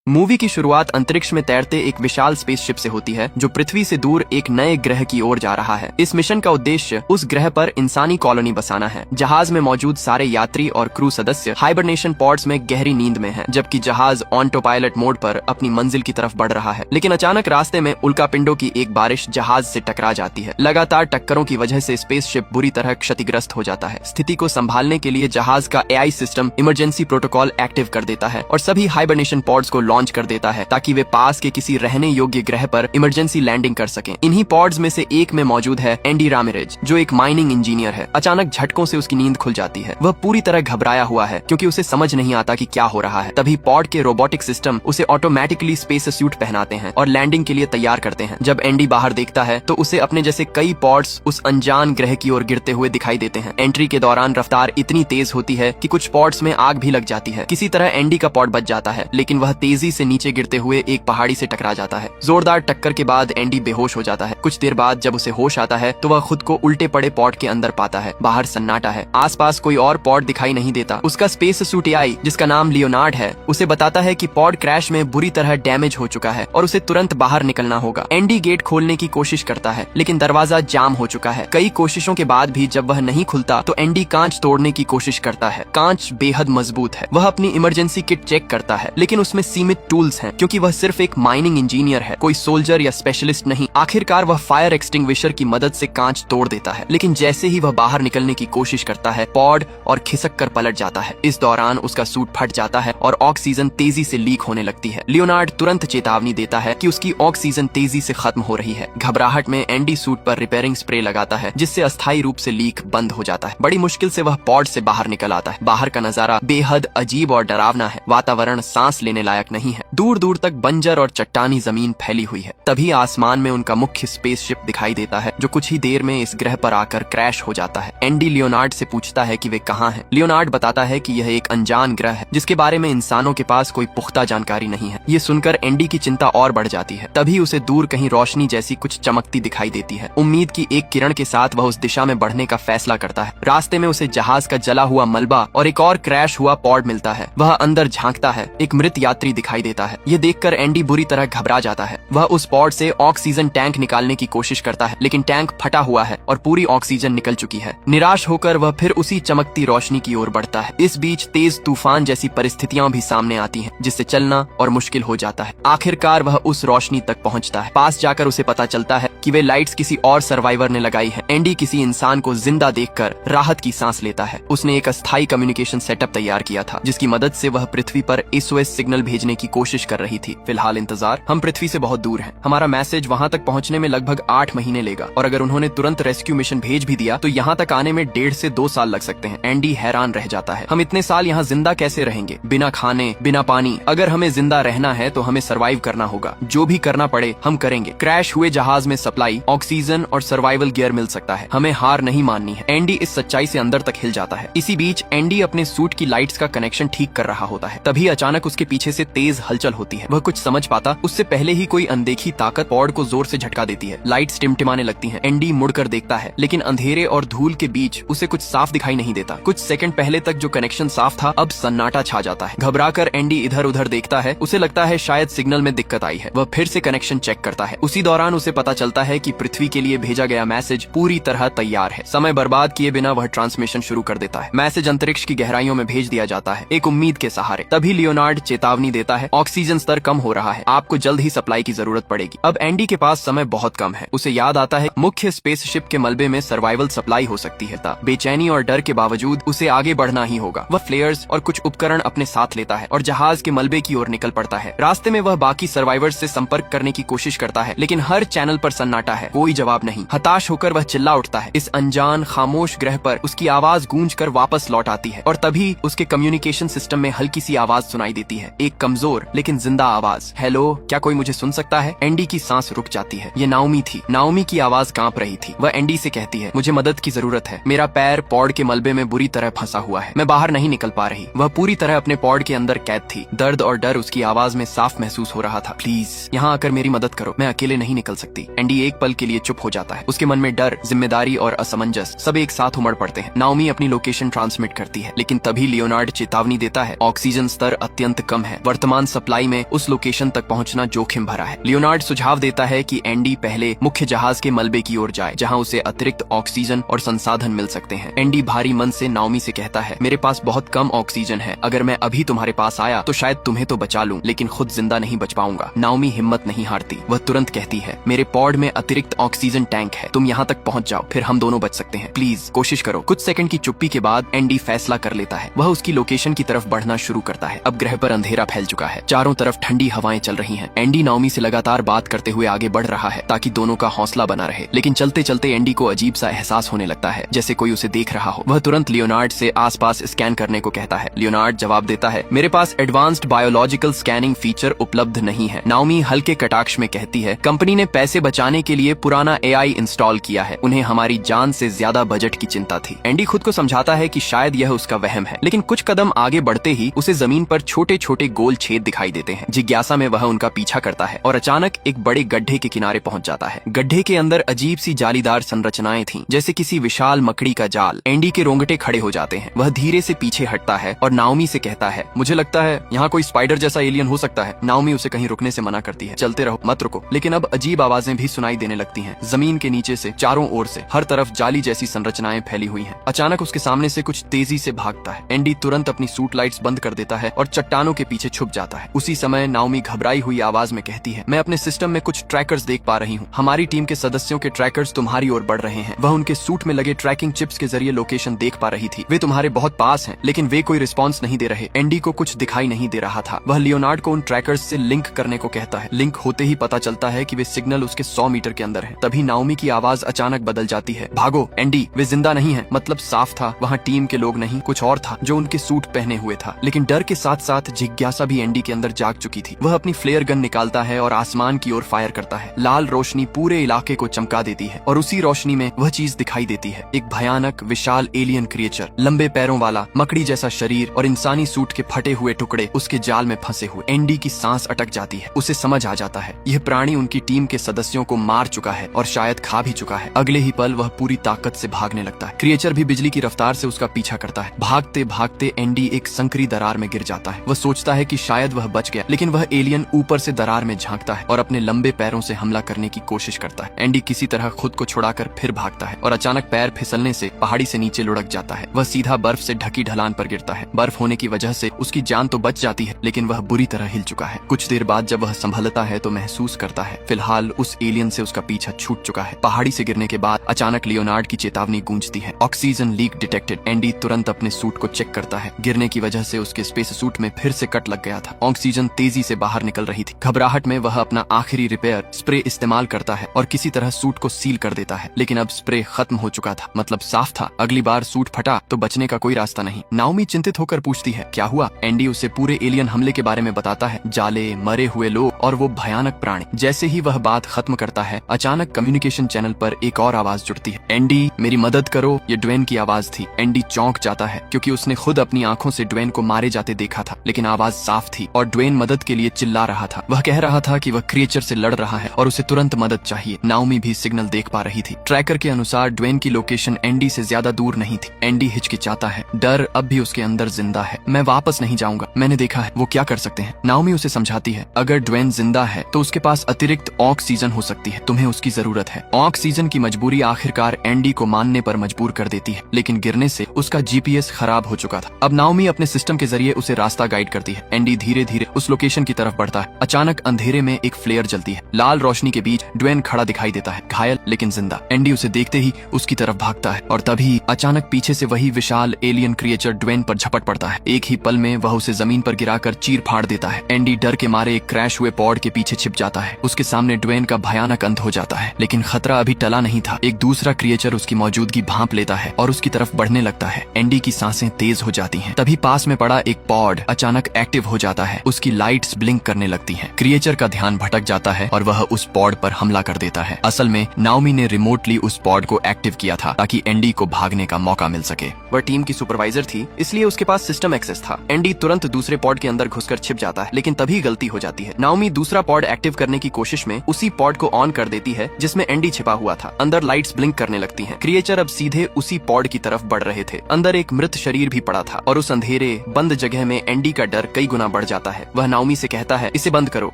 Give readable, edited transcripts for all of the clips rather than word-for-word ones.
Movie की शुरुआत अंतरिक्ष में तैरते एक विशाल स्पेसशिप से होती है जो पृथ्वी से दूर एक नए ग्रह की ओर जा रहा है। इस मिशन का उद्देश्य उस ग्रह पर इंसानी कॉलोनी बसाना है। जहाज में मौजूद सारे यात्री और क्रू सदस्य हाइबरनेशन पॉड्स में गहरी नींद में हैं, जबकि जहाज ऑटो पायलट मोड पर अपनी मंजिल की तरफ बढ़ रहा है। लेकिन अचानक रास्ते में उल्कापिंडों की एक बारिश जहाज से टकरा जाती है। लगातार टक्करों की वजह से स्पेसशिप बुरी तरह क्षतिग्रस्त हो जाता है। स्थिति को संभालने के लिए जहाज का AI system emergency protocol active कर देता है और सभी हाइबरनेशन पॉड्स को लॉन्च कर देता है ताकि वे पास के किसी रहने योग्य ग्रह पर इमरजेंसी लैंडिंग कर सकें। इन्हीं पॉड्स में से एक में मौजूद है एंडी रामिरेज, जो एक माइनिंग इंजीनियर है। अचानक झटकों से उसकी नींद खुल जाती है। वह पूरी तरह घबराया हुआ है क्योंकि उसे समझ नहीं आता कि क्या हो रहा है। तभी पॉड के रोबोटिक सिस्टम उसे ऑटोमेटिकली स्पेस सूट पहनाते हैं और लैंडिंग के लिए तैयार करते हैं। जब एंडी बाहर देखता है तो उसे अपने जैसे कई पॉड्स उस अनजान ग्रह की ओर गिरते हुए दिखाई देते हैं। एंट्री के दौरान रफ्तार इतनी तेज होती है कि कुछ पॉड्स में आग भी लग जाती है। किसी तरह एंडी का पॉड बच जाता है, लेकिन वह तेजी से नीचे गिरते हुए एक पहाड़ी से टकरा जाता है। जोरदार टक्कर के बाद एंडी बेहोश हो जाता है। कुछ देर बाद जब उसे होश आता है तो वह खुद को उल्टे पड़े पॉड के अंदर पाता है। बाहर सन्नाटा है, आसपास कोई और पॉड दिखाई नहीं देता। उसका स्पेस सूट एआई, जिसका नाम लियोनार्ड है, उसे बताता है कि पॉड क्रैश में बुरी तरह डैमेज हो चुका है और उसे तुरंत बाहर निकलना होगा। एंडी गेट खोलने की कोशिश करता है, लेकिन दरवाजा जाम हो चुका है। कई कोशिशों के बाद भी जब वह नहीं खुलता तो एंडी कांच तोड़ने की कोशिश करता है। कांच बेहद मजबूत है। वह अपनी इमरजेंसी किट चेक करता है, लेकिन उसमें सीमित टूल्स हैं क्योंकि वह सिर्फ एक माइनिंग इंजीनियर है, कोई सोल्जर या स्पेशलिस्ट नहीं। आखिरकार वह फायर एक्सटिंग्विशर की मदद से कांच तोड़ देता है, लेकिन जैसे ही वह बाहर निकलने की कोशिश करता है, पॉड और खिसक कर पलट जाता है। इस दौरान उसका सूट फट जाता है और ऑक्सीजन तेजी से लीक होने लगती है। लियोनार्ड तुरंत चेतावनी देता है कि उसकी ऑक्सीजन तेजी से खत्म हो रही है। घबराहट में एंडी सूट पर रिपेयरिंग स्प्रे लगाता है, जिससे अस्थायी रूप से लीक बंद हो जाता है। बड़ी मुश्किल से वह पॉड से बाहर निकल आता है। बाहर का नजारा बेहद अजीब और डरावना है। वातावरण सांस लेने लायक नहीं है। दूर दूर तक बंजर और चट्टानी जमीन फैली हुई है। तभी आसमान में उनका मुख्य स्पेसशिप दिखाई देता है, जो कुछ ही देर में इस ग्रह पर आकर क्रैश हो जाता है। एंडी लियोनार्ड से पूछता है कि वे कहाँ हैं। लियोनार्ड बताता है कि यह एक अनजान ग्रह है, जिसके बारे में इंसानों के पास कोई पुख्ता जानकारी नहीं है। ये सुनकर एंडी की चिंता और बढ़ जाती है। तभी उसे दूर कहीं रोशनी जैसी कुछ चमकती दिखाई देती है। उम्मीद की एक किरण के साथ वह उस दिशा में बढ़ने का फैसला करता है। रास्ते में उसे जहाज का जला हुआ मलबा और एक और क्रैश हुआ पॉड मिलता है। वह अंदर झांकता है। एक मृत यात्री दिखाई देता है। ये देखकर एंडी बुरी तरह घबरा जाता है। वह उस पॉड से ऑक्सीजन टैंक निकालने की कोशिश करता है, लेकिन टैंक फटा हुआ है और पूरी ऑक्सीजन निकल चुकी है। निराश होकर वह फिर उसी चमकती रोशनी की ओर बढ़ता है। इस बीच तेज तूफान जैसी परिस्थितियां भी सामने आती हैं, जिससे चलना और मुश्किल हो जाता है। आखिरकार वह उस रोशनी तक पहुंचता है। पास जाकर उसे पता चलता है कि वे लाइट्स किसी और सर्वाइवर ने लगाई है। एंडी किसी इंसान को जिंदा देखकर राहत की सांस लेता है। उसने एक अस्थायी कम्युनिकेशन सेटअप तैयार किया था, जिसकी मदद से वह पृथ्वी पर एसओएस सिग्नल भेजने की कोशिश कर रही थी। फिलहाल इंतजार, हम पृथ्वी से बहुत दूर हैं। हमारा मैसेज वहां तक पहुंचने में लगभग 8 महीने लेगा, और अगर उन्होंने तुरंत रेस्क्यू मिशन भेज भी दिया तो यहाँ तक आने में 1.5 से 2 साल लग सकते हैं। एंडी हैरान रह जाता है। हम इतने साल यहाँ जिंदा कैसे रहेंगे, बिना खाने बिना पानी? अगर हमें जिंदा रहना है तो हमें सर्वाइव करना होगा। जो भी करना पड़े हम करेंगे। क्रैश हुए जहाज में सप्लाई, ऑक्सीजन और सर्वाइवल गियर मिल सकता है। हमें हार नहीं माननी है। एंडी इस सच्चाई से अंदर तक हिल जाता है। इसी बीच एंडी अपने सूट की लाइट्स का कनेक्शन ठीक कर रहा होता है। तभी अचानक उसके पीछे से तेज हलचल होती है। वह कुछ समझ पाता उससे पहले ही कोई अनदेखी ताकत पॉड को जोर से झटका देती है। लाइट्स टिमटिमाने लगती हैं। एंडी मुड़कर देखता है, लेकिन अंधेरे और धूल के बीच उसे कुछ साफ दिखाई नहीं देता। कुछ सेकंड पहले तक जो कनेक्शन साफ था, अब सन्नाटा छा जाता है। घबराकर एंडी इधर उधर देखता है। उसे लगता है शायद सिग्नल में दिक्कत आई है। वह फिर से कनेक्शन चेक करता है। उसी दौरान उसे पता चलता है कि पृथ्वी के लिए भेजा गया मैसेज पूरी तरह तैयार है। समय बर्बाद किए बिना वह ट्रांसमिशन शुरू कर देता है। मैसेज अंतरिक्ष की गहराइयों में भेज दिया जाता है, एक उम्मीद के सहारे। तभी लियोनार्ड चेतावनी देता है, ऑक्सीजन स्तर कम हो रहा है, आपको जल्द ही सप्लाई की जरूरत पड़ेगी। अब एंडी के पास समय बहुत कम है। उसे याद आता है मुख्य स्पेसशिप के मलबे में सर्वाइवल सप्लाई हो सकती है। बेचैनी और डर के बावजूद उसे आगे बढ़ना ही होगा। वह फ्लेयर्स और कुछ उपकरण अपने साथ लेता है और जहाज के मलबे की ओर निकल पड़ता है। रास्ते में वह बाकी सर्वाइवर्स से संपर्क करने की कोशिश करता है, लेकिन हर चैनल पर सन्नाटा है, कोई जवाब नहीं। हताश होकर वह चिल्ला उठता है। इस अनजान खामोश ग्रह पर उसकी आवाज गूंज कर वापस लौट आती है और तभी उसके कम्युनिकेशन सिस्टम में हल्की सी आवाज सुनाई देती है, एक कमजोर लेकिन जिंदा आवाज। हेलो, क्या कोई मुझे सुन सकता है? एंडी की सांस रुक जाती है। ये नाओमी थी। नाओमी की आवाज कांप रही थी। वह एंडी से कहती है, मुझे मदद की जरूरत है। मेरा पैर पॉड के मलबे में बुरी तरह फंसा हुआ है। मैं बाहर नहीं निकल पा रही। वह पूरी तरह अपने पॉड के अंदर कैद थी। दर्द और डर उसकी आवाज में साफ महसूस हो रहा था। प्लीज यहाँ आकर मेरी मदद करो, मैं अकेले नहीं निकल सकती। एंडी एक पल के लिए चुप हो जाता है। उसके मन में डर, जिम्मेदारी और असमंजस सब एक साथ उमड़ पड़ते हैं। नाओमी अपनी लोकेशन ट्रांसमिट करती है, लेकिन तभी लियोनार्ड चेतावनी देता है, ऑक्सीजन स्तर अत्यंत कम है। वर्तमान एडवांस सप्लाई में उस लोकेशन तक पहुंचना जोखिम भरा है। लियोनार्ड सुझाव देता है कि एंडी पहले मुख्य जहाज के मलबे की ओर जाए, जहां उसे अतिरिक्त ऑक्सीजन और संसाधन मिल सकते हैं। एंडी भारी मन से नाओमी से कहता है, मेरे पास बहुत कम ऑक्सीजन है, अगर मैं अभी तुम्हारे पास आया तो शायद तुम्हें तो बचा लूं, लेकिन खुद जिंदा नहीं बच पाऊंगा। नाओमी हिम्मत नहीं हारती, वह तुरंत कहती है, मेरे पॉड में अतिरिक्त ऑक्सीजन टैंक है, तुम यहाँ तक पहुँच जाओ, फिर हम दोनों बच सकते हैं, प्लीज कोशिश करो। कुछ सेकंड की चुप्पी के बाद एंडी फैसला कर लेता है। वह उसकी लोकेशन की तरफ बढ़ना शुरू करता है। अब ग्रह पर अंधेरा फैल चुका है, चारों तरफ ठंडी हवाएं चल रही हैं। एंडी नाओमी से लगातार बात करते हुए आगे बढ़ रहा है ताकि दोनों का हौसला बना रहे, लेकिन चलते चलते एंडी को अजीब सा एहसास होने लगता है, जैसे कोई उसे देख रहा हो। वह तुरंत लियोनार्ड से आसपास स्कैन करने को कहता है। लियोनार्ड जवाब देता है, मेरे पास एडवांस्ड बायोलॉजिकल स्कैनिंग फीचर उपलब्ध नहीं है। नाओमी हल्के कटाक्ष में कहती है, कंपनी ने पैसे बचाने के लिए पुराना एआई इंस्टॉल किया है, उन्हें हमारी जान से ज्यादा बजट की चिंता थी। एंडी खुद को समझाता है कि शायद यह उसका वहम है, लेकिन कुछ कदम आगे बढ़ते ही उसे जमीन पर छोटे छोटे गोल छेद दिखाई देते हैं। जिज्ञासा में वह उनका पीछा करता है और अचानक एक बड़े गड्ढे के किनारे पहुंच जाता है। गड्ढे के अंदर अजीब सी जालीदार संरचनाएं थीं, जैसे किसी विशाल मकड़ी का जाल। एंडी के रोंगटे खड़े हो जाते हैं। वह धीरे से पीछे हटता है और नाओमी से कहता है, मुझे लगता है यहाँ कोई स्पाइडर जैसा एलियन हो सकता है। नाओमी उसे कहीं रुकने से मना करती है, चलते रहो, मत रुको। लेकिन अब अजीब आवाजें भी सुनाई देने लगती हैं। जमीन के नीचे से चारों ओर से हर तरफ जाली जैसी संरचनाएं फैली हुई हैं। अचानक उसके सामने से कुछ तेजी से भागता है। एंडी तुरंत अपनी सूट लाइट्स बंद कर देता है और चट्टानों के पीछे छुप जाता है। उसी समय नाओमी घबराई हुई आवाज में कहती है, मैं अपने सिस्टम में कुछ ट्रैकर्स देख पा रही हूँ। हमारी टीम के सदस्यों के ट्रैकर्स तुम्हारी ओर बढ़ रहे हैं। वह उनके सूट में लगे ट्रैकिंग चिप्स के जरिए लोकेशन देख पा रही थी। वे तुम्हारे बहुत पास हैं, लेकिन वे कोई रिस्पॉन्स नहीं दे रहे। एंडी को कुछ दिखाई नहीं दे रहा था। वह लियोनार्ड को उन ट्रैकर्स से लिंक करने को कहता है। लिंक होते ही पता चलता है कि वे सिग्नल उसके 100 मीटर के अंदर है। तभी नाओमी की आवाज अचानक बदल जाती है, भागो एंडी, वे जिंदा नहीं है। मतलब साफ था, वहाँ टीम के लोग नहीं, कुछ और था जो उनके सूट पहने हुए था। लेकिन डर के साथ साथ जिज्ञासा भी एंडी के अंदर जाग चुकी थी। वह अपनी फ्लेयर गन निकालता है और आसमान की ओर फायर करता है। लाल रोशनी पूरे इलाके को चमका देती है और उसी रोशनी में वह चीज दिखाई देती है, एक भयानक विशाल एलियन क्रिएचर, लंबे पैरों वाला, मकड़ी जैसा शरीर और इंसानी सूट के फटे हुए टुकड़े उसके जाल में फंसे हुए। एंडी की सांस अटक जाती है। उसे समझ आ जाता है, यह प्राणी उनकी टीम के सदस्यों को मार चुका है और शायद खा भी चुका है। अगले ही पल वह पूरी ताकत से भागने लगता है। क्रिएचर भी बिजली की रफ्तार से उसका पीछा करता है। भागते भागते एंडी एक संकरी दरार में गिर जाता है। वह सोचता है कि शायद वह बच गया, लेकिन वह एलियन ऊपर से दरार में झांकता है और अपने लंबे पैरों से हमला करने की कोशिश करता है। एंडी किसी तरह खुद को छुड़ाकर फिर भागता है और अचानक पैर फिसलने से पहाड़ी से नीचे लुढ़क जाता है। वह सीधा बर्फ से ढकी ढलान पर गिरता है। बर्फ होने की वजह से उसकी जान तो बच जाती है, लेकिन वह बुरी तरह हिल चुका है। कुछ देर बाद जब वह संभलता है तो महसूस करता है फिलहाल उस एलियन से उसका पीछा छूट चुका है। पहाड़ी से गिरने के बाद अचानक लियोनार्ड की चेतावनी गूंजती है, ऑक्सीजन लीक डिटेक्टेड। एंडी तुरंत अपने सूट को चेक करता है। गिरने की वजह से उसके स्पेस सूट में फिर से कट लग गया था। ऑक्सीजन तेजी से बाहर निकल रही थी। घबराहट में वह अपना आखिरी रिपेयर स्प्रे इस्तेमाल करता है और किसी तरह सूट को सील कर देता है, लेकिन अब स्प्रे खत्म हो चुका था। मतलब साफ था, अगली बार सूट फटा तो बचने का कोई रास्ता नहीं। नाओमी चिंतित होकर पूछती है, क्या हुआ? एंडी उसे पूरे एलियन हमले के बारे में बताता है, जाले, मरे हुए लोग और वो भयानक प्राणी। जैसे ही वह बात खत्म करता है, अचानक कम्युनिकेशन चैनल पर एक और आवाज जुड़ती है, एंडी मेरी मदद करो। ये ड्वेन की आवाज थी। एंडी चौंक जाता है क्योंकि उसने खुद अपनी आंखों से ड्वेन को मारे जाते देखा था, लेकिन आवाज साफ थी और ड्वेन मदद के लिए चिल्ला रहा था। वह कह रहा था कि वह क्रिएचर से लड़ रहा है और उसे तुरंत मदद चाहिए। नाओमी भी सिग्नल देख पा रही थी। ट्रैकर के अनुसार ड्वेन की लोकेशन एंडी से ज्यादा दूर नहीं थी। एंडी हिचकिचाता है, डर अब भी उसके अंदर जिंदा है। मैं वापस नहीं जाऊंगा, मैंने देखा है, वो क्या कर सकते हैं। नाओमी उसे समझाती है, अगर ड्वेन जिंदा है तो उसके पास अतिरिक्त ऑक्सीजन हो सकती है, तुम्हें उसकी जरूरत है। ऑक्सीजन की मजबूरी आखिरकार एंडी को मानने पर मजबूर कर देती है, लेकिन गिरने से उसका जीपीएस खराब हो चुका था। अब नाओमी अपने सिस्टम के जरिए उसे रास्ता गाइड करती है। एंडी धीरे धीरे उस लोकेशन की तरफ बढ़ता है। अचानक अंधेरे में एक फ्लेयर जलती है। लाल रोशनी के बीच ड्वेन खड़ा दिखाई देता है, घायल लेकिन जिंदा। एंडी उसे देखते ही उसकी तरफ भागता है और तभी अचानक पीछे से वही विशाल एलियन क्रिएचर ड्वेन पर झपट पड़ता है। एक ही पल में वह उसे जमीन पर गिराकर चीर फाड़ देता है। एंडी डर के मारे एक क्रैश हुए पॉड के पीछे छिप जाता है। उसके सामने ड्वेन का भयानक अंत हो जाता है, लेकिन खतरा अभी टला नहीं था। एक दूसरा क्रिएचर उसकी मौजूदगी भांप लेता है और उसकी तरफ बढ़ने लगता है। एंडी की सांसें तेज हो जाती हैं। तभी पास में पड़ा एक पॉड अचानक एक्टिव हो जाता है। उसकी लाइट्स ब्लिंक करने लगती हैं। क्रिएचर का ध्यान भटक जाता है और वह उस पॉड पर हमला कर देता है। असल में नाओमी ने रिमोटली उस पॉड को एक्टिव किया था ताकि एंडी को भागने का मौका मिल सके। वह टीम की सुपरवाइजर थी, इसलिए उसके पास सिस्टम एक्सेस था। एंडी तुरंत दूसरे पॉड के अंदर घुसकर छिप जाता है, लेकिन तभी गलती हो जाती है। नाओमी नाओमी दूसरा पॉड एक्टिव करने की कोशिश में उसी पॉड को ऑन कर देती है जिसमें एंडी छिपा हुआ था। अंदर लाइट्स ब्लिंक करने लगती हैं। क्रिएचर अब सीधे उसी पॉड की तरफ बढ़ रहे थे। अंदर एक मृत शरीर भी पड़ा था और उस अंधेरे बंद जगह में एंडी का डर कई गुना बढ़ जाता है। वह नाओमी से कहता है, इसे बंद करो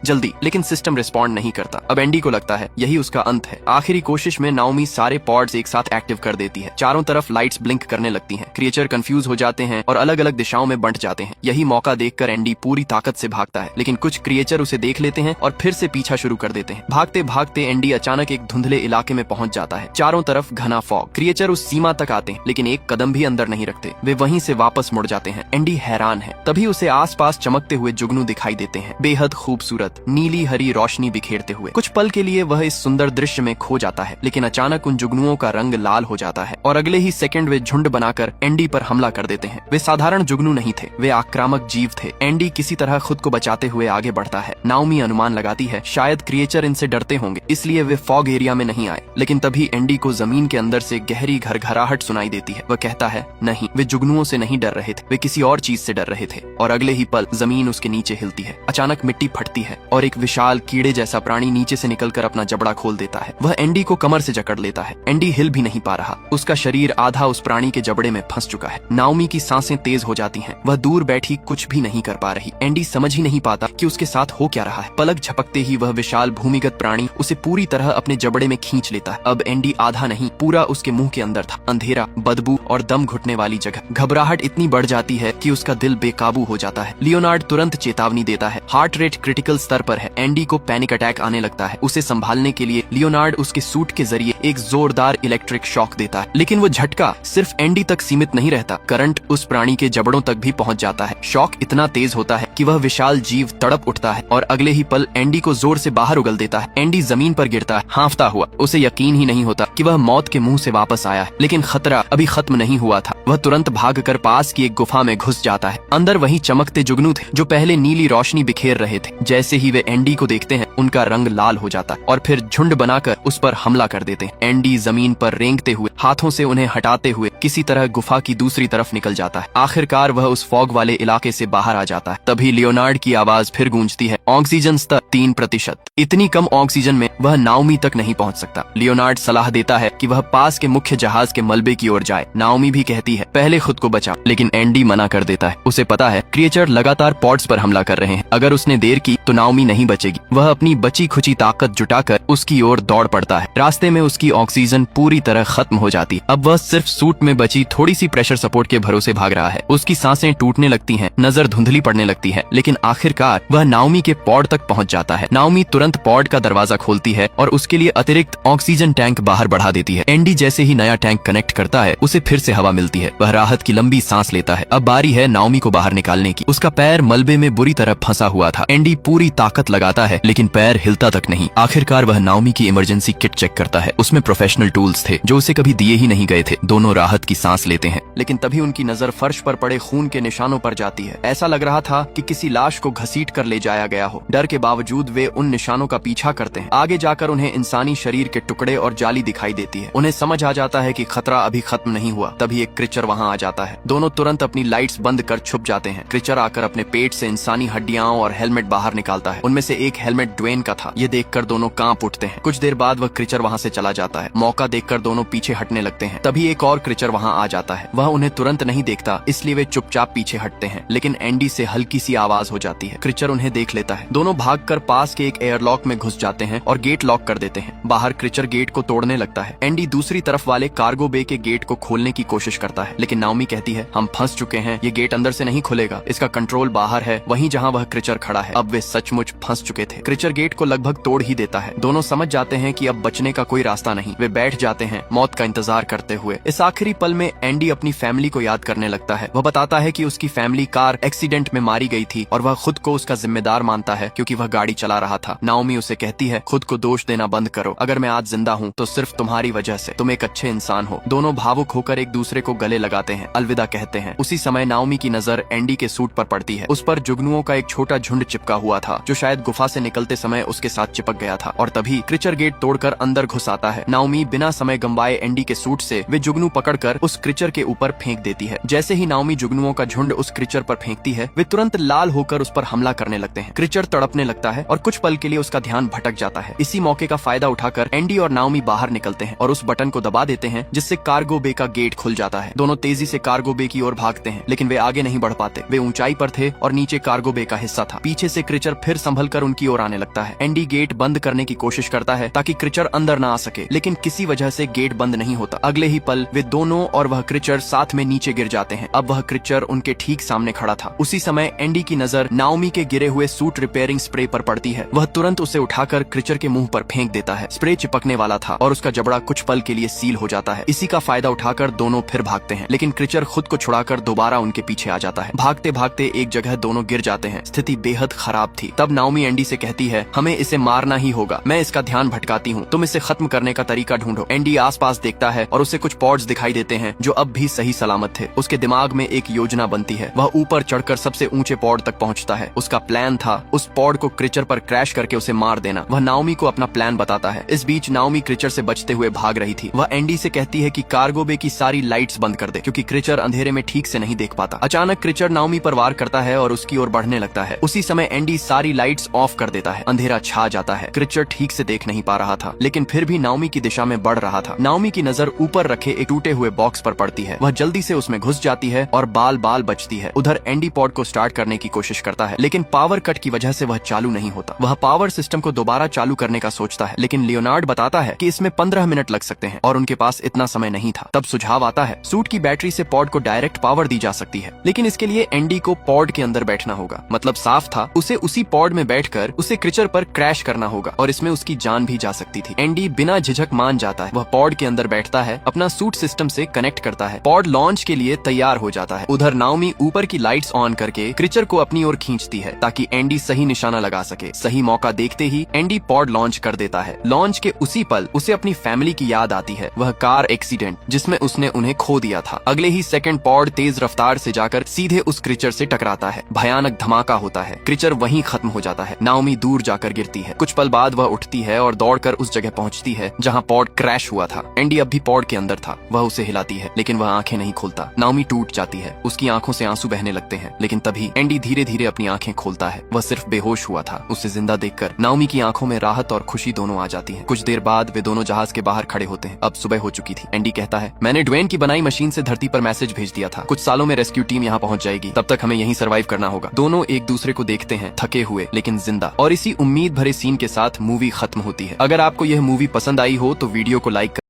जल्दी, लेकिन सिस्टम रिस्पॉन्ड नहीं करता। अब एंडी को लगता है यही उसका अंत है। आखिरी कोशिश में नाओमी सारे पॉड्स एक साथ एक्टिव कर देती है। चारों तरफ लाइट्स ब्लिंक करने लगती हैं। क्रिएचर कंफ्यूज हो जाते हैं और अलग अलग दिशाओं में बंट जाते हैं। यही मौका देखकर एंडी पूरी ताकत से भागता है, लेकिन कुछ क्रिएचर उसे देख लेते हैं और फिर से पीछा शुरू कर देते हैं। भागते भागते एंडी अचानक एक धुंधले इलाके में पहुंच जाता है। चारों तरफ घना फॉग। क्रिएचर उस सीमा तक आते हैं, लेकिन एक कदम भी अंदर नहीं रखते। वे वहीं से वापस मुड़ जाते हैं। एंडी हैरान है। तभी उसे आसपास चमकते हुए जुगनू दिखाई देते हैं, बेहद खूबसूरत नीली हरी रोशनी बिखेरते हुए। कुछ पल के लिए वह इस सुंदर दृश्य में खो जाता है, लेकिन अचानक उन जुगनुओं का रंग लाल हो जाता है और अगले ही सेकंड वे झुंड बनाकर एंडी पर हमला कर देते हैं। वे साधारण जुगनू नहीं थे, वे आक्रामक जीव थे। एंडी किसी तरह खुद को बचाते हुए आगे बढ़ता है। नाओमी अनुमान लगाती है शायद क्रिएचर इनसे डरते होंगे, इसलिए वे फॉग एरिया में नहीं आए। लेकिन तभी एंडी को जमीन के अंदर से गहरी घरघराहट सुनाई देती है। वह कहता है, नहीं, वे जुगनुओं से नहीं डर रहे थे, वे किसी और चीज से डर रहे थे। और अगले ही पल जमीन उसके नीचे हिलती है। अचानक मिट्टी फटती है और एक विशाल कीड़े जैसा प्राणी नीचे से निकलकर अपना जबड़ा खोल देता है। वह एंडी को कमर से जकड़ लेता है। एंडी हिल भी नहीं पा रहा। उसका शरीर आधा उस प्राणी के जबड़े में फंस चुका है। नाओमी की सांसें तेज हो जाती हैं। वह दूर बैठी कुछ भी नहीं कर पा रही। एंडी समझ ही नहीं पाता कि उसके साथ हो क्या रहा है। पलक झपकते ही वह विशाल भूमिगत प्राणी उसे पूरी तरह अपने जबड़े में खींच लेता है। अब एंडी आधा नहीं, पूरा उसके मुंह के अंदर था। अंधेरा, बदबू और दम घुटने वाली जगह। घबराहट इतनी बढ़ जाती है कि उसका दिल बेकाबू हो जाता है। लियोनार्ड तुरंत चेतावनी देता है। हार्ट रेट क्रिटिकल स्तर पर है। एंडी को पैनिक अटैक आने लगता है। उसे संभालने के लिए लियोनार्ड उसके सूट के जरिए एक जोरदार इलेक्ट्रिक शॉक देता है, लेकिन वो झटका सिर्फ एंडी तक सीमित नहीं रहता। करंट उस प्राणी के जबड़ों तक भी पहुंच जाता है। शॉक इतना तेज होता है कि वह विशाल जीव तड़प उठता है और अगले ही पल एंडी को जोर से बाहर उगल देता है। एंडी जमीन पर गिरता है, हांफता हुआ। उसे यकीन ही नहीं होता कि वह मौत के मुंह से वापस आया है, लेकिन खतरा अभी खत्म नहीं हुआ था। वह तुरंत भागकर पास की एक गुफा में घुस जाता है। अंदर वही चमकते जुगनू थे जो पहले नीली रोशनी बिखेर रहे थे। जैसे ही वे एंडी को देखते हैं, उनका रंग लाल हो जाता है और फिर झुंड बनाकर उस पर हमला कर देते हैं। एंडी जमीन पर रेंगते हुए, हाथों से उन्हें हटाते हुए किसी तरह गुफा की दूसरी तरफ निकल जाता है। आखिरकार वह उस फॉग वाले इलाके से बाहर आ जाता है। तभी लियोनार्ड की आवाज फिर गूंजती है, ऑक्सीजन स्तर 3%। इतनी कम ऑक्सीजन में वह नाओमी तक नहीं पहुंच सकता। लियोनार्ड सलाह देता है कि वह पास के मुख्य जहाज के मलबे की ओर जाए। नाओमी भी कहती है, पहले खुद को बचा, लेकिन एंडी मना कर देता है। उसे पता है क्रिएचर लगातार पॉड्स पर हमला कर रहे हैं। अगर उसने देर की तो नाओमी नहीं बचेगी। वह अपनी बची खुची ताकत जुटाकर उसकी ओर दौड़ पड़ता है। रास्ते में उसकी ऑक्सीजन पूरी तरह खत्म हो जाती। अब वह सिर्फ सूट में बची थोड़ी सी प्रेशर सपोर्ट के भरोसे भाग रहा है। उसकी सांसें टूटने लगती हैं, नजर धुंधली पड़ने लगती है, लेकिन आखिरकार वह नाओमी के पॉड तक पहुंच जाता है। नाओमी तुरंत पॉड का दरवाजा खोलती है और उसके लिए अतिरिक्त ऑक्सीजन टैंक बाहर बढ़ा देती है। एंडी जैसे ही नया टैंक कनेक्ट करता है, उसे फिर से हवा मिलती है। वह राहत की लंबी सांस लेता है। अब बारी है नाओमी को बाहर निकालने की। उसका पैर मलबे में बुरी तरह फंसा हुआ था। एंडी पूरी ताकत लगाता है, लेकिन पैर हिलता तक नहीं। आखिरकार वह नाओमी की इमरजेंसी किट चेक करता है। उसमें प्रोफेशनल टूल्स थे जो उसे कभी दिए ही नहीं गए थे। दोनों राहत की सांस लेते हैं, लेकिन तभी उनकी नजर फर्श पर पड़े खून के निशानों पर जाती है। ऐसा लग रहा था कि किसी लाश को घसीट कर ले जाया गया हो। डर के बावजूद वे उन निशानों का पीछा करते हैं। आगे जाकर उन्हें इंसानी शरीर के टुकड़े और जाली दिखाई देती है। उन्हें समझ आ जाता है कि खतरा अभी खत्म नहीं हुआ। तभी एक क्रिएचर वहां आ जाता है। दोनों तुरंत अपनी लाइट्स बंद कर छुप जाते हैं। क्रिएचर आकर अपने पेट से इंसानी हड्डियां और हेलमेट बाहर निकालता है। उनमें से एक हेलमेट ड्वेन का था। ये देखकर दोनों कांप उठते हैं। कुछ देर बाद वह क्रिएचर वहां से चला जाता है। मौका देखकर दोनों पीछे हटने लगते हैं। तभी एक और क्रिएचर वहां आ जाता है। वह उन्हें तुरंत नहीं देखता, इसलिए वे चुपचाप पीछे हटते हैं। लेकिन एंडी से हल्की सी आवाज हो जाती है। क्रिएचर उन्हें देख लेता है। दोनों भागकर पास के एक एयरलॉक में घुस जाते हैं और गेट लॉक कर देते हैं। बाहर क्रिएचर गेट को तोड़ने लगता है। एंडी दूसरी तरफ वाले कार्गो बे के गेट को खोलने की कोशिश करता है, लेकिन नाओमी कहती है, हम फंस चुके हैं। ये गेट अंदर से नहीं खुलेगा। इसका कंट्रोल बाहर है, वहीं जहां वह क्रिएचर खड़ा है। अब वे सचमुच फंस चुके थे। क्रिएचर गेट को लगभग तोड़ ही देता है। दोनों समझ जाते हैं कि अब बचने का कोई रास्ता नहीं। वे बैठ जाते हैं, मौत का इंतजार करते हुए। इस आखिरी पल में एंडी अपनी फैमिली को याद करने लगता है। वह बताता है कि उसकी फैमिली कार एक्सीडेंट में मारी गई थी और वह खुद को उसका जिम्मेदार मानता है क्योंकि वह गाड़ी चला रहा था। नाओमी उसे कहती है, खुद को दोष देना बंद करो। अगर मैं आज जिंदा हूँ तो सिर्फ तुम्हारी वजह से। तुम एक अच्छे इंसान हो। दोनों भावुक होकर एक दूसरे को गले लगाते हैं, अलविदा कहते हैं। उसी समय नाओमी की नजर एंडी के सूट पर पड़ती है। उस पर जुगनुओं का एक छोटा झुंड चिपका हुआ था जो शायद गुफा से निकलते समय उसके साथ चिपक गया था और तभी क्रिचर गेट तोड़कर अंदर घुस आता है। नाओमी बिना समय गंवाए एंडी के सूट से वे जुगनू पकड़कर उस क्रिचर के ऊपर फेंक देती है। जैसे ही नाओमी जुगनुओं का झुंड उस क्रिचर पर फेंकती है, वे तुरंत लाल होकर उस पर हमला करने लगते हैं। क्रिचर तड़पने लगता है और कुछ पल के लिए उसका ध्यान भटक जाता है। इसी मौके का फायदा उठाकर एंडी और नाओमी बाहर निकलते हैं और उस बटन को दबा देते हैं जिससे कार्गो बे का गेट खुल जाता है। दोनों तेजी से कार्गो बे की ओर भागते हैं, लेकिन वे आगे नहीं बढ़ पाते। वे ऊंचाई पर थे और नीचे कार्गो बे का हिस्सा था। पीछे से क्रिचर फिर संभल कर उनकी ओर आने लगता है। एंडी गेट बंद करने की कोशिश करता है ताकि क्रिचर अंदर न आ सके, लेकिन किसी वजह से गेट बंद नहीं होता। अगले ही पल वे दोनों और वह क्रिचर साथ में नीचे गिर जाते हैं। अब वह क्रिचर उनके ठीक सामने खड़ा था। उसी समय एंडी की नजर नाओमी के गिरे हुए सूट रिपेयरिंग स्प्रे पर पड़ती है। वह तुरंत उसे उठाकर क्रिचर के मुंह पर फेंक देता है। स्प्रे चिपकने वाला था और उसका जबड़ा कुछ पल के लिए सील हो जाता है। इसी का फायदा उठाकर दोनों फिर भागते हैं, लेकिन क्रिचर खुद को छुड़ाकर दोबारा उनके पीछे आ जाता है। भागते भागते एक जगह दोनों गिर जाते हैं। स्थिति बेहद खराब थी। तब नाओमी एंडी से कहती है, हमें इसे मारना ही होगा। मैं इसका ध्यान भटकाती हूँ, तुम इसे खत्म करने का तरीका ढूंढो। एंडी आसपास देखता है और उसे कुछ पॉड्स दिखाई देते हैं जो अब भी सही सलामत थे। उसके दिमाग में एक योजना बनती है। वह ऊपर चढ़कर सबसे ऊंचे पॉड तक पहुंचता है। उसका प्लान था उस पॉड को क्रिचर पर क्रैश करके उसे मार देना। वह नाओमी को अपना प्लान बताता है। इस बीच नाओमी क्रिचर से बचते हुए भाग रही थी। वह एंडी से कहती है कि कार्गो बे की सारी लाइट्स बंद कर दे, क्योंकि क्रिचर अंधेरे में ठीक से नहीं देख पाता। अचानक क्रिचर नाओमी पर वार करता है और उसकी ओर बढ़ने लगता है। उसी समय एंडी सारी लाइट्स ऑफ कर देता है। अंधेरा छा जाता है। क्रिचर ठीक से देख नहीं पा रहा था, लेकिन फिर भी नाओमी की दिशा में बढ़ रहा था। नाओमी की नजर ऊपर रखे एक टूटे हुए बॉक्स पर पड़ती है। वह जल्दी से उसमें घुस जाती है और बाल बाल बचती है। उधर एंडी पॉड को स्टार्ट करने की कोशिश करता है, लेकिन पावर कट की वजह से वह चालू नहीं होता। वह पावर सिस्टम को दोबारा चालू करने का सोचता है, लेकिन लियोनार्ड बताता है कि इसमें 15 मिनट लग सकते हैं और उनके पास इतना समय नहीं था। तब सुझाव आता है, सूट की बैटरी से पॉड को डायरेक्ट पावर दी जा सकती है, लेकिन इसके लिए एंडी को पॉड के अंदर बैठना होगा। मतलब साफ था, उसे उसी पॉड में बैठकर उसे क्रिचर पर क्रैश करना होगा और इसमें उसकी जान भी जा सकती थी। एंडी बिना झिझक मान जाता है। वह पॉड के अंदर बैठता है, अपना सूट सिस्टम से कनेक्ट करता है। पॉड लॉन्च के लिए तैयार हो जाता है। उधर नाओमी ऊपर की लाइट्स ऑन करके क्रिचर को अपनी ओर खींचती है ताकि एंडी सही निशाना लगा सके। सही मौका देखते ही एंडी पॉड लॉन्च कर देता है। लॉन्च के उसी पल उसे अपनी फैमिली की याद आती है। वह कार एक्सीडेंट जिसमें उसने उन्हें खो दिया था। अगले ही सेकंड पॉड तेज रफ्तार से जाकर सीधे उस क्रिचर से टकराता है। भयानक धमाका होता है। क्रिचर वहीं खत्म हो जाता है। नाओमी दूर जाकर गिरती है। कुछ पल बाद वह उठती है और दौड़कर उस जगह पहुंचती है जहां पॉड क्रैश हुआ था। एंडी अब भी पॉड के अंदर था। वह उसे हिलाती है, लेकिन वह आंखें नहीं खोलता। नाओमी टूट जाती है। उसकी आंखों से आंसू बहने लगते हैं, लेकिन तभी एंडी धीरे धीरे अपनी आंखें खोलता है। वह सिर्फ बेहोश हुआ था। उसे जिंदा देखकर नाओमी की आंखों में राहत और खुशी दोनों आ जाती है। कुछ देर बाद वे दोनों जहाज के बाहर खड़े होते हैं। अब सुबह हो चुकी थी। एंडी कहता है, मैंने ड्वेन की बनाई मशीन से धरती पर मैसेज भेज दिया था। कुछ सालों में रेस्क्यू टीम यहाँ पहुंच जाएगी। तब तक हमें यहीं सर्वाइव करना होगा। दोनों एक दूसरे को देखते हैं, थके हुए लेकिन जिंदा। और इसी उम्मीद भरे सीन के साथ मूवी खत्म होती है। अगर आपको यह मूवी पसंद आई हो तो वीडियो को लाइक